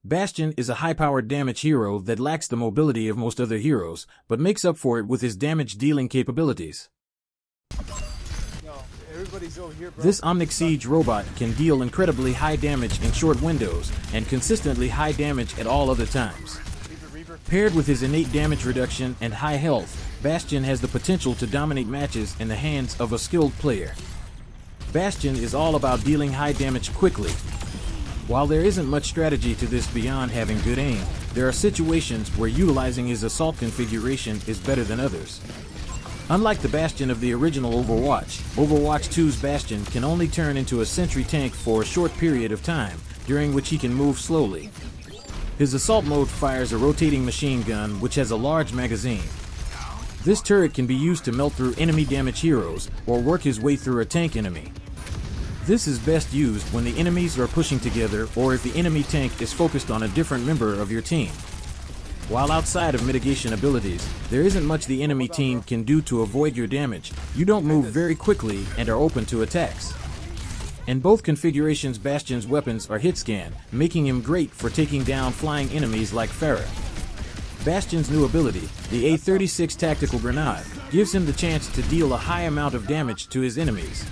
Bastion is a high-powered damage hero that lacks the mobility of most other heroes, but makes up for it with his damage-dealing capabilities. This Omnic Siege robot can deal incredibly high damage in short windows, and consistently high damage at all other times. Paired with his innate damage reduction and high health, Bastion has the potential to dominate matches in the hands of a skilled player. Bastion is all about dealing high damage quickly. While there isn't much strategy to this beyond having good aim, there are situations where utilizing his assault configuration is better than others. Unlike the Bastion of the original Overwatch, Overwatch 2's Bastion can only turn into a sentry tank for a short period of time, during which he can move slowly. His assault mode fires a rotating machine gun which has a large magazine. This turret can be used to melt through enemy damage heroes, or work his way through a tank enemy. This is best used when the enemies are pushing together or if the enemy tank is focused on a different member of your team. While outside of mitigation abilities, there isn't much the enemy team can do to avoid your damage. You don't move very quickly and are open to attacks. In both configurations, Bastion's weapons are hit scan, making him great for taking down flying enemies like Farah. Bastion's new ability, the A36 Tactical Grenade, gives him the chance to deal a high amount of damage to his enemies.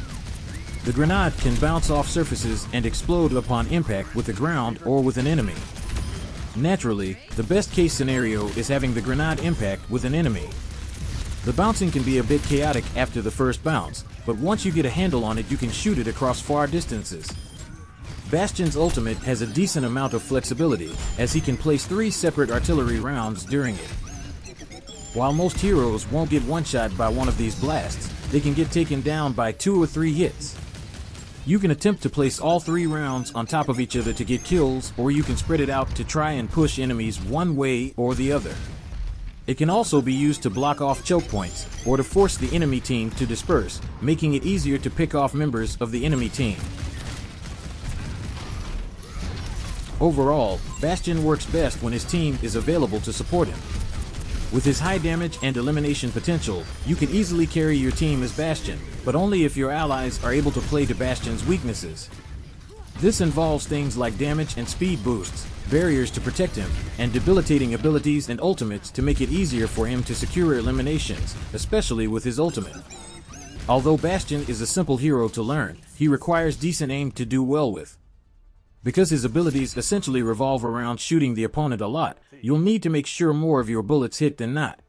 The grenade can bounce off surfaces and explode upon impact with the ground or with an enemy. Naturally, the best case scenario is having the grenade impact with an enemy. The bouncing can be a bit chaotic after the first bounce, but once you get a handle on it you can shoot it across far distances. Bastion's ultimate has a decent amount of flexibility, as he can place 3 separate artillery rounds during it. While most heroes won't get one-shot by one of these blasts, they can get taken down by 2 or 3 hits. You can attempt to place all 3 rounds on top of each other to get kills, or you can spread it out to try and push enemies one way or the other. It can also be used to block off choke points, or to force the enemy team to disperse, making it easier to pick off members of the enemy team. Overall, Bastion works best when his team is available to support him. With his high damage and elimination potential, you can easily carry your team as Bastion, but only if your allies are able to play to Bastion's weaknesses. This involves things like damage and speed boosts, barriers to protect him, and debilitating abilities and ultimates to make it easier for him to secure eliminations, especially with his ultimate. Although Bastion is a simple hero to learn, he requires decent aim to do well with. Because his abilities essentially revolve around shooting the opponent a lot, you'll need to make sure more of your bullets hit than not.